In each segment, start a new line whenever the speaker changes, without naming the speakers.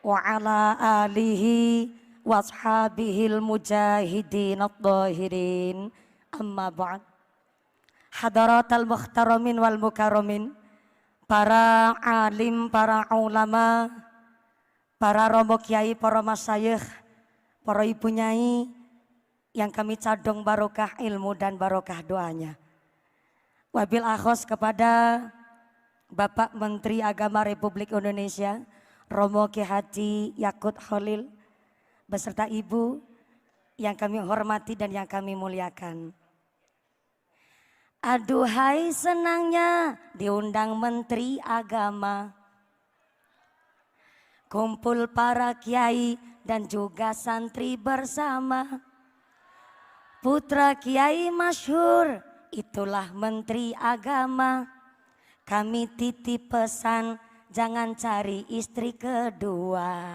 wa ala alihi wa ashabihil mujahidin at-tahirin. Amma ba'd. Hadaratal mukhtaramin wal mukarramin, para alim, para ulama, para romo kiai, para masyayikh, para ibu nyai yang kami cadong barokah ilmu dan barokah doanya. Wabil akhos kepada Bapak Menteri Agama Republik Indonesia Romo Kiai Haji Yakut Khalil beserta ibu yang kami hormati dan yang kami muliakan. Aduhai senangnya diundang Menteri Agama, kumpul para kiai dan juga santri bersama. Putra kiai masyhur, itulah Menteri Agama. Kami titip pesan, jangan cari istri kedua.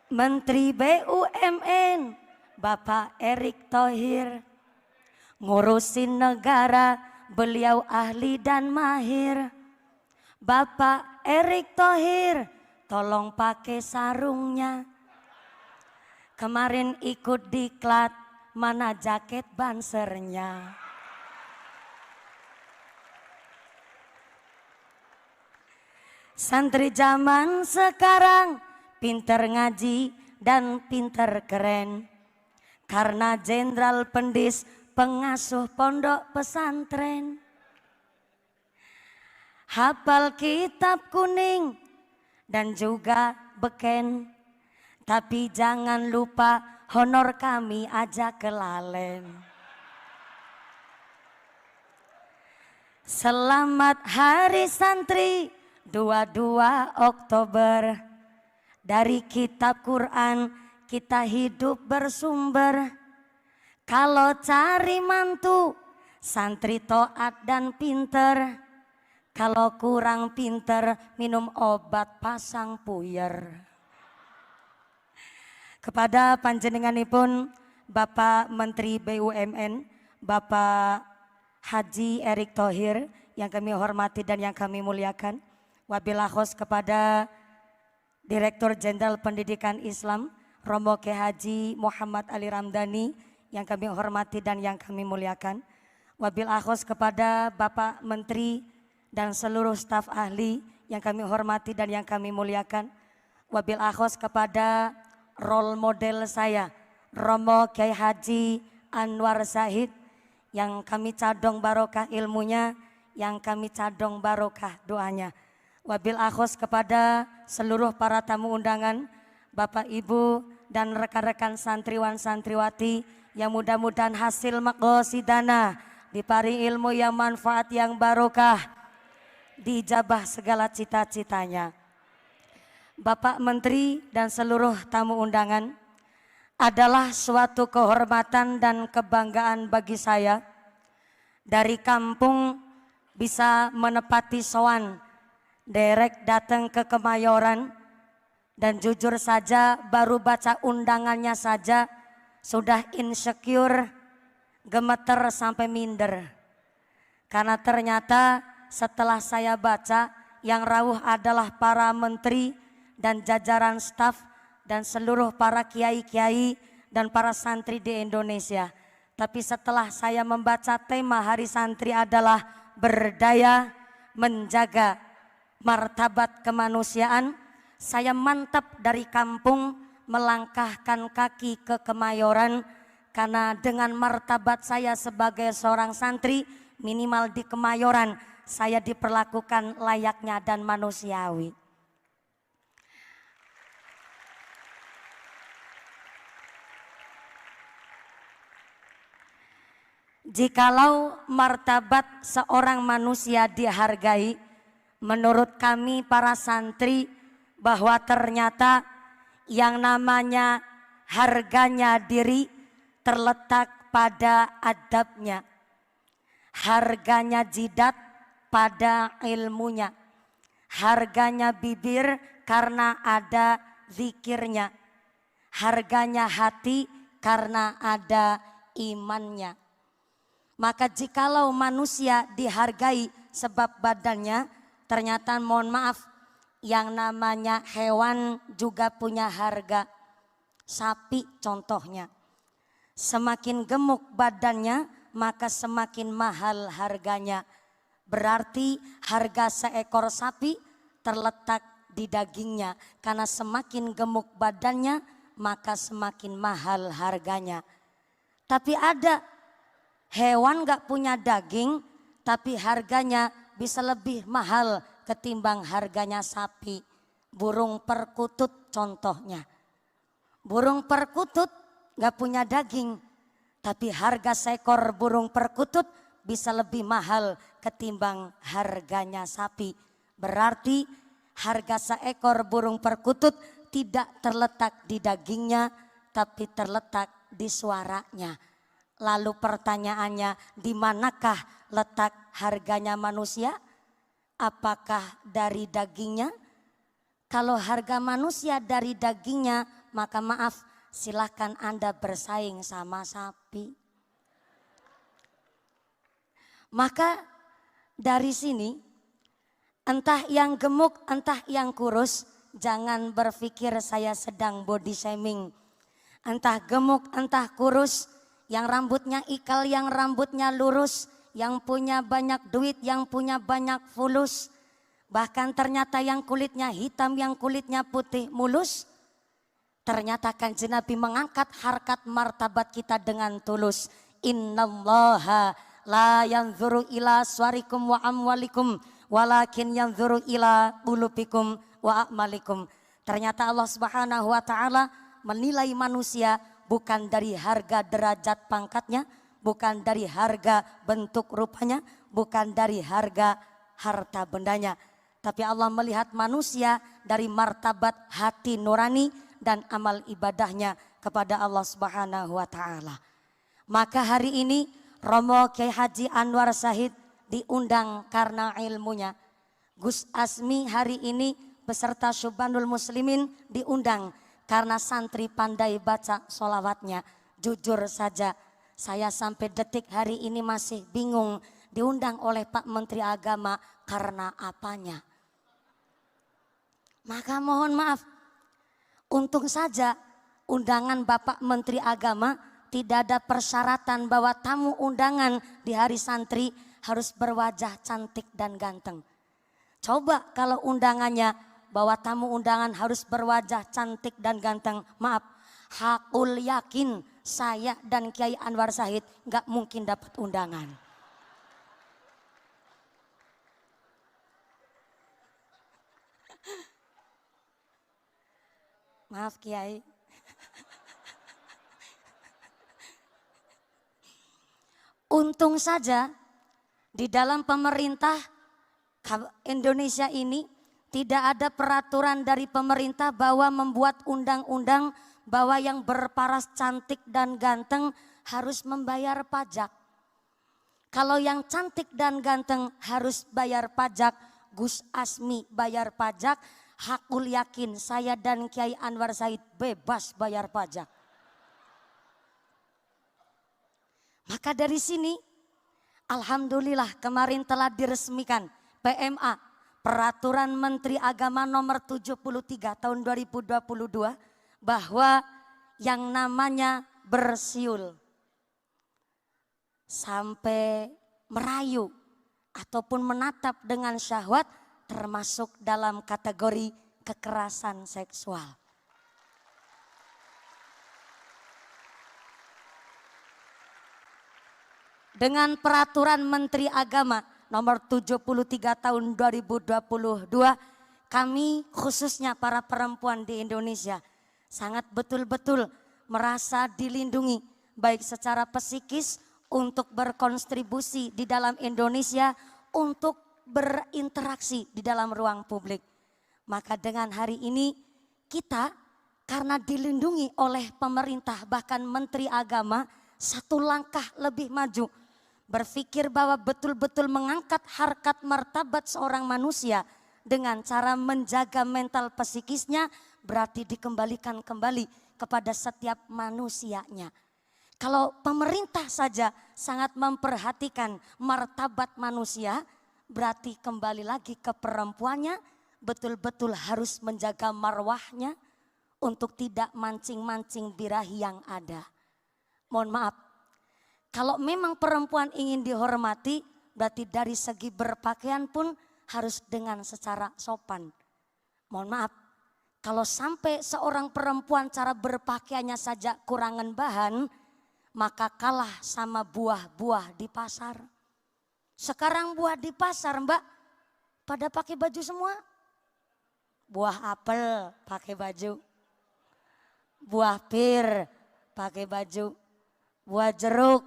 Menteri BUMN Bapak Erick Thohir, ngurusin negara beliau ahli dan mahir. Bapak Erick Thohir tolong pakai sarungnya. Kemarin ikut diklat, mana jaket bansernya. Santri zaman sekarang pinter ngaji dan pinter keren. Karena jenderal pendis pengasuh pondok pesantren. Hafal kitab kuning dan juga beken. Tapi jangan lupa honor kami aja kelalen. Selamat Hari Santri 22 Oktober. Dari kitab Quran kita hidup bersumber. Kalau cari mantu, santri toat dan pinter. Kalau kurang pinter, minum obat pasang puyer. Kepada panjenenganipun Bapak Menteri BUMN, Bapak Haji Erick Thohir yang kami hormati dan yang kami muliakan. Wabil akhos kepada Direktur Jenderal Pendidikan Islam Romo Kiai Haji Muhammad Ali Ramdhani yang kami hormati dan yang kami muliakan. Wabil akhos kepada Bapak Menteri dan seluruh staf ahli yang kami hormati dan yang kami muliakan. Wabil akhos kepada role model saya Romo Kiai Haji Anwar Zahid yang kami cadong barokah ilmunya, yang kami cadong barokah doanya. Wabil akhos kepada seluruh para tamu undangan, Bapak Ibu dan rekan-rekan santriwan santriwati yang mudah-mudahan hasil maqasidana dipari ilmu yang manfaat yang barokah, dijabah segala cita-citanya. Bapak Menteri dan seluruh tamu undangan, adalah suatu kehormatan dan kebanggaan bagi saya dari kampung bisa menepati sowan derek datang ke Kemayoran. Dan jujur saja baru baca undangannya saja sudah insecure, gemeter sampai minder. Karena ternyata setelah saya baca yang rawuh adalah para menteri dan jajaran staf dan seluruh para kiai-kiai dan para santri di Indonesia. Tapi setelah saya membaca tema Hari Santri adalah berdaya menjaga martabat kemanusiaan, saya mantap dari kampung melangkahkan kaki ke Kemayoran karena dengan martabat saya sebagai seorang santri minimal di Kemayoran saya diperlakukan layaknya dan manusiawi. Jikalau martabat seorang manusia dihargai, menurut kami para santri bahwa ternyata yang namanya harganya diri terletak pada adabnya. Harganya jidat pada ilmunya. Harganya bibir karena ada zikirnya. Harganya hati karena ada imannya. Maka jikalau manusia dihargai sebab badannya, ternyata mohon maaf yang namanya hewan juga punya harga. Sapi contohnya, semakin gemuk badannya maka semakin mahal harganya. Berarti harga seekor sapi terletak di dagingnya, karena semakin gemuk badannya maka semakin mahal harganya. Tapi ada hewan gak punya daging tapi harganya bisa lebih mahal ketimbang harganya sapi. Burung perkutut contohnya. Burung perkutut gak punya daging, tapi harga seekor burung perkutut bisa lebih mahal ketimbang harganya sapi. Berarti harga seekor burung perkutut tidak terletak di dagingnya, tapi terletak di suaranya. Lalu pertanyaannya, di manakah letak harganya manusia? Apakah dari dagingnya? Kalau harga manusia dari dagingnya, maka maaf, silahkan Anda bersaing sama sapi. Maka dari sini, entah yang gemuk, entah yang kurus, jangan berpikir saya sedang body shaming. Entah gemuk, entah kurus, yang rambutnya ikal, yang rambutnya lurus, yang punya banyak duit, yang punya banyak fulus. Bahkan ternyata yang kulitnya hitam, yang kulitnya putih mulus. Ternyata Kanjeng Nabi mengangkat harkat martabat kita dengan tulus. Innallaha la yanzuru ila suwarikum wa amwalikum, walakin yanzuru ila qulubikum wa a'malikum. Ternyata Allah Subhanahu wa taala menilai manusia bukan dari harga derajat pangkatnya, bukan dari harga bentuk rupanya, bukan dari harga harta bendanya. Tapi Allah melihat manusia dari martabat hati nurani dan amal ibadahnya kepada Allah Subhanahu wa taala. Maka hari ini Romo Kiai Haji Anwar Syahid diundang karena ilmunya. Gus Asmi hari ini beserta Syubanul Muslimin diundang karena santri pandai baca sholawatnya. Jujur saja saya sampai detik hari ini masih bingung diundang oleh Pak Menteri Agama karena apanya. Maka mohon maaf, untung saja undangan Bapak Menteri Agama tidak ada persyaratan bahwa tamu undangan di hari santri harus berwajah cantik dan ganteng. Coba kalau undangannya bahwa tamu undangan harus berwajah cantik dan ganteng, maaf, hakul yakin saya dan Kiai Anwar Syahid gak mungkin dapat undangan. Maaf Kiai. Untung saja di dalam pemerintah Indonesia ini tidak ada peraturan dari pemerintah bahwa membuat undang-undang bahwa yang berparas cantik dan ganteng harus membayar pajak. Kalau yang cantik dan ganteng harus bayar pajak, Gus Asmi bayar pajak, hakul yakin saya dan Kiai Anwar Syahid bebas bayar pajak. Maka dari sini alhamdulillah kemarin telah diresmikan PMA, Peraturan Menteri Agama nomor 73 tahun 2022 bahwa yang namanya bersiul sampai merayu ataupun menatap dengan syahwat termasuk dalam kategori kekerasan seksual. Dengan Peraturan Menteri Agama nomor 73 tahun 2022, kami khususnya para perempuan di Indonesia sangat betul-betul merasa dilindungi baik secara psikis untuk berkontribusi di dalam Indonesia, untuk berinteraksi di dalam ruang publik. Maka dengan hari ini kita karena dilindungi oleh pemerintah bahkan Menteri Agama satu langkah lebih maju. Berpikir bahwa betul-betul mengangkat harkat martabat seorang manusia dengan cara menjaga mental psikisnya berarti dikembalikan kembali kepada setiap manusianya. Kalau pemerintah saja sangat memperhatikan martabat manusia, berarti kembali lagi ke perempuannya betul-betul harus menjaga marwahnya untuk tidak mancing-mancing birahi yang ada. Mohon maaf, kalau memang perempuan ingin dihormati berarti dari segi berpakaian pun harus dengan secara sopan. Mohon maaf, kalau sampai seorang perempuan cara berpakaiannya saja kurangan bahan, maka kalah sama buah-buah di pasar. Sekarang buah di pasar Mbak, pada pakai baju semua. Buah apel pakai baju, buah pir pakai baju, buah jeruk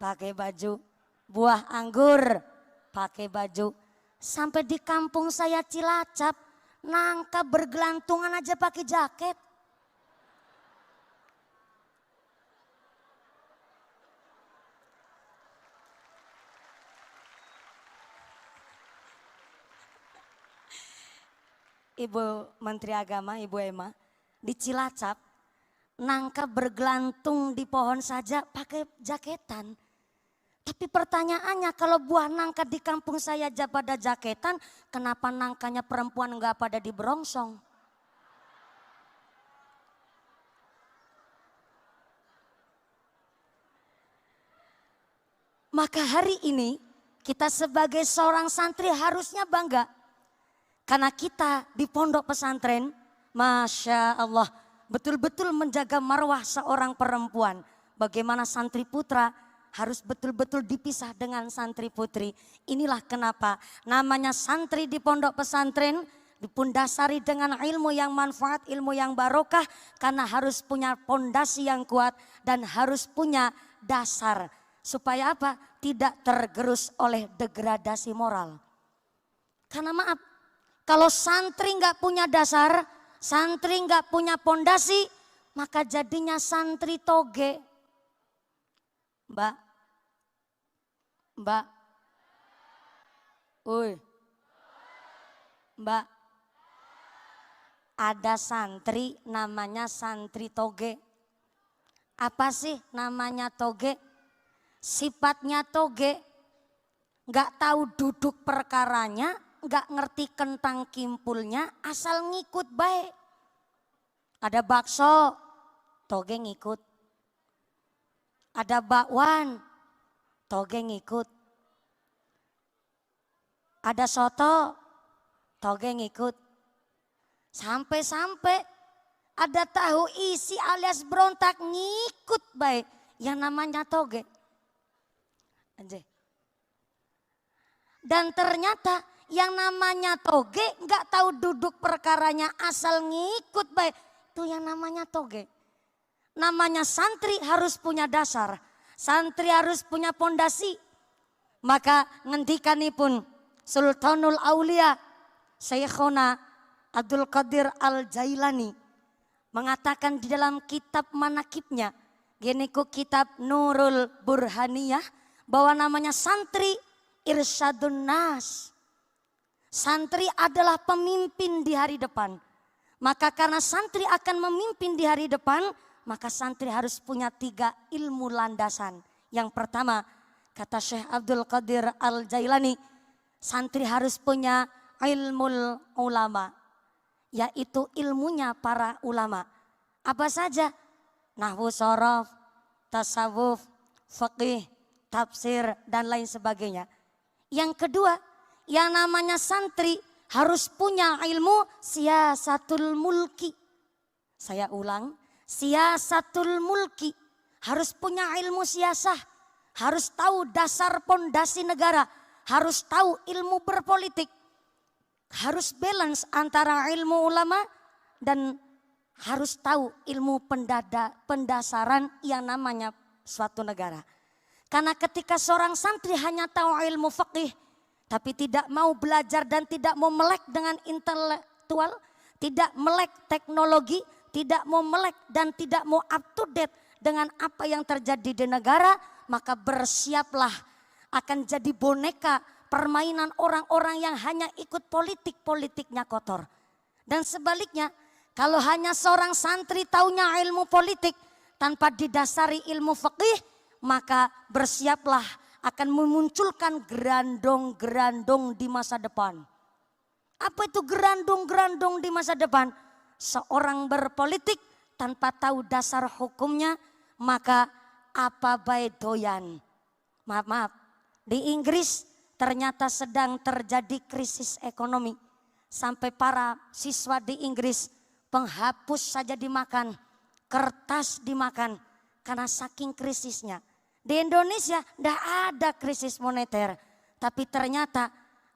pakai baju, buah anggur pakai baju. Sampai di kampung saya Cilacap, nangka bergelantungan aja pakai jaket. Ibu Menteri Agama, Ibu Emma, di Cilacap nangka bergelantung di pohon saja pakai jaketan. Tapi pertanyaannya kalau buah nangka di kampung saya aja pada jaketan, kenapa nangkanya perempuan enggak pada di berongsong? Maka hari ini kita sebagai seorang santri harusnya bangga. Karena kita di pondok pesantren, Masya Allah, betul-betul menjaga marwah seorang perempuan. Bagaimana santri putra harus betul-betul dipisah dengan santri putri. Inilah kenapa namanya santri di pondok pesantren dipundasari dengan ilmu yang manfaat, ilmu yang barokah. Karena harus punya pondasi yang kuat dan harus punya dasar. Supaya apa? Tidak tergerus oleh degradasi moral. Karena maaf, kalau santri nggak punya dasar, santri nggak punya pondasi, maka jadinya santri toge. Mbak, Mbak, ada santri namanya santri toge. Apa sih namanya toge? Sifatnya toge, nggak tahu duduk perkaranya, nggak ngerti kentang kimpulnya, asal ngikut baik. Ada bakso, toge ngikut. Ada bakwan, toge ngikut. Ada soto, toge ngikut. Sampai-sampai ada tahu isi alias berontak ngikut baik. Yang namanya toge. Anjay. Dan ternyata yang namanya toge nggak tahu duduk perkaranya asal ngikut baik. Itu yang namanya toge. Namanya santri harus punya dasar. Santri harus punya pondasi. Maka ngendikanipun Sultanul Aulia Syekhona Abdul Qadir Al-Jailani mengatakan di dalam kitab manakibnya, geniku kitab Nurul Burhaniyah, bahwa namanya santri irsyadun nas. Santri adalah pemimpin di hari depan. Maka karena santri akan memimpin di hari depan, maka santri harus punya 3 ilmu landasan. Yang pertama, kata Syekh Abdul Qadir Al-Jailani, santri harus punya ilmul ulama, yaitu ilmunya para ulama. Apa saja? Nahwu shorof, tasawuf, fiqih, tafsir, dan lain sebagainya. Yang kedua, yang namanya santri harus punya ilmu siyasatul mulki. Saya ulang, siyasatul mulki. Harus punya ilmu siasah. Harus tahu dasar pondasi negara. Harus tahu ilmu berpolitik. Harus balance antara ilmu ulama dan harus tahu ilmu pendasaran yang namanya suatu negara. Karena ketika seorang santri hanya tahu ilmu fikih, tapi tidak mau belajar dan tidak mau melek dengan intelektual, tidak melek teknologi, tidak mau melek dan tidak mau up to date dengan apa yang terjadi di negara, maka bersiaplah akan jadi boneka permainan orang-orang yang hanya ikut politiknya kotor. Dan sebaliknya, kalau hanya seorang santri taunya ilmu politik tanpa didasari ilmu fikih, maka bersiaplah akan memunculkan gerandong-gerandong di masa depan. Apa itu gerandong-gerandong di masa depan? Seorang berpolitik tanpa tahu dasar hukumnya, maka apa baik doyan. Maaf, di Inggris ternyata sedang terjadi krisis ekonomi. Sampai para siswa di Inggris penghapus saja dimakan, kertas dimakan karena saking krisisnya. Di Indonesia tidak ada krisis moneter, tapi ternyata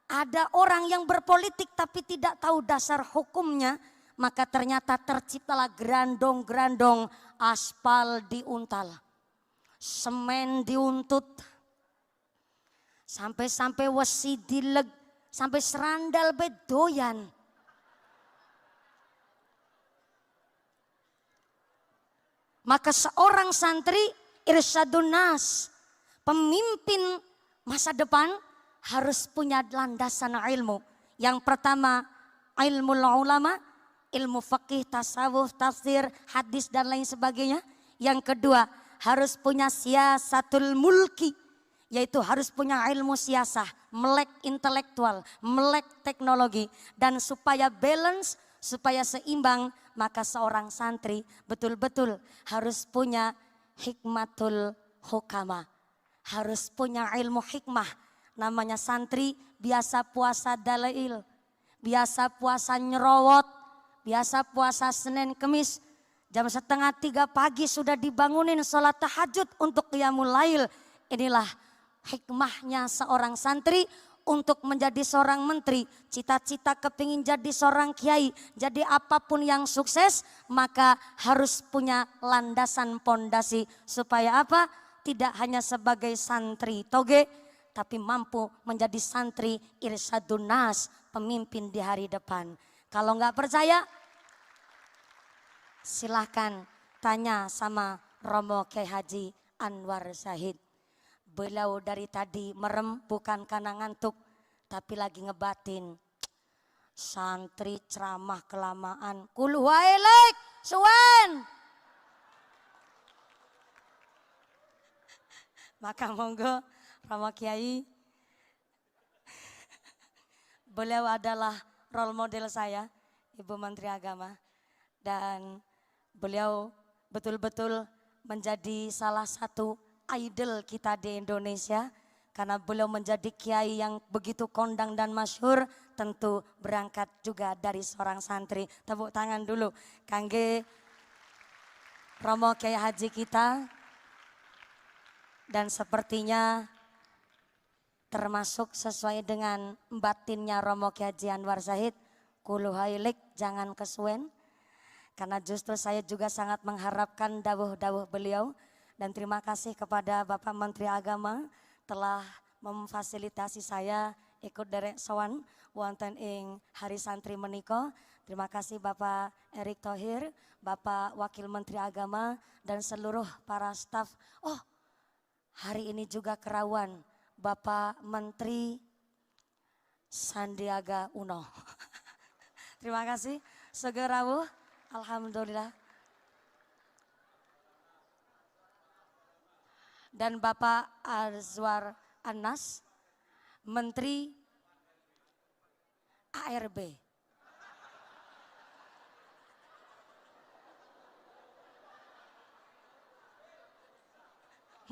ada orang yang berpolitik tapi tidak tahu dasar hukumnya, maka ternyata terciptalah gerandong-gerandong, aspal diuntal, semen diuntut, sampai-sampai wesi dileg, sampai serandal bedoyan. Maka seorang santri irsyadun nas, pemimpin masa depan, harus punya landasan ilmu. Yang pertama ilmu ulama, ilmu fikih, tasawuf, tafsir, hadis dan lain sebagainya. Yang kedua harus punya siasatul mulki, yaitu harus punya ilmu siasah, melek intelektual, melek teknologi. Dan supaya balance, supaya seimbang, maka seorang santri betul-betul harus punya hikmatul hukama, harus punya ilmu hikmah. Namanya santri biasa puasa dalail, biasa puasa nyerowot, biasa puasa Senin Kemis. Jam 2:30 pagi sudah dibangunin sholat tahajud untuk qiyamul lail. Inilah hikmahnya seorang santri untuk menjadi seorang menteri. Cita-cita kepingin jadi seorang kiai, jadi apapun yang sukses, maka harus punya landasan pondasi. Supaya apa? Tidak hanya sebagai santri toge, tapi mampu menjadi santri irsyadun nas, pemimpin di hari depan. Kalau nggak percaya, silahkan tanya sama Romo Kiai Haji Anwar Zahid. Beliau dari tadi merem bukan karena ngantuk, tapi lagi ngebatin. Santri ceramah kelamaan, kul wailek suwen. Maka monggo Romo Kiai, beliau adalah role model saya, Ibu Menteri Agama. Dan beliau betul-betul menjadi salah satu idol kita di Indonesia. Karena beliau menjadi kiai yang begitu kondang dan masyhur, tentu berangkat juga dari seorang santri. Tepuk tangan dulu kangge Romo Kiai Haji kita. Dan sepertinya termasuk sesuai dengan batinnya Romo Kiai Haji Anwar Zahid, kulu hailik jangan kesuwen. Karena justru saya juga sangat mengharapkan dawuh-dawuh beliau. Dan terima kasih kepada Bapak Menteri Agama telah memfasilitasi saya ikut derek sowan wonten ing Hari Santri menika. Terima kasih Bapak Erick Thohir, Bapak Wakil Menteri Agama dan seluruh para staf. Oh, hari ini juga kerawan Bapak Menteri Sandiaga Uno. Terima kasih. Segerawuh, alhamdulillah. Dan Bapak Azwar Anas, Menteri ARB.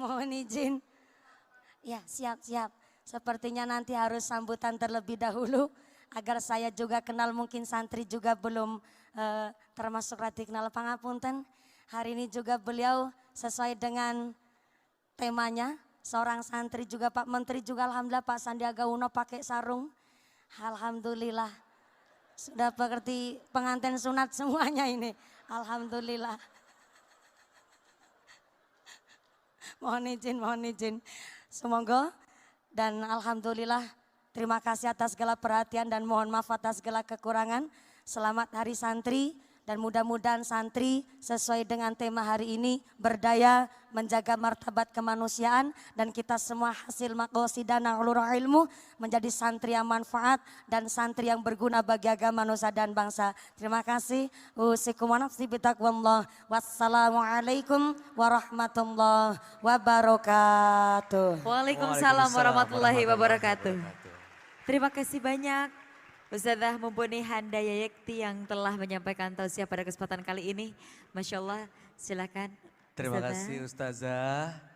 Mohon izin. Ya, siap-siap. Sepertinya nanti harus sambutan terlebih dahulu agar saya juga kenal, mungkin santri juga belum termasuk rati kenal, pangapunten. Hari ini juga beliau sesuai dengan temanya, seorang santri juga Pak Menteri juga alhamdulillah Pak Sandiaga Uno pakai sarung. Alhamdulillah. Sudah seperti pengantin sunat semuanya ini. Alhamdulillah. Mohon izin. Semoga dan alhamdulillah terima kasih atas segala perhatian dan mohon maaf atas segala kekurangan. Selamat Hari Santri Dan mudah-mudahan santri sesuai dengan tema hari ini berdaya menjaga martabat kemanusiaan dan kita semua hasil maqasidana ulul ilmu menjadi santri yang manfaat dan santri yang berguna bagi agama nusa dan bangsa. Terima kasih. Usikum wa nafsi bitaqwallah. Wassalamualaikum warahmatullahi wabarakatuh.
Waalaikumsalam warahmatullahi wabarakatuh. Terima kasih banyak Ustazah Mumpuni Handayani Yekti yang telah menyampaikan tausiah pada kesempatan kali ini. Masya Allah, silakan.
Terima kasih Ustazah.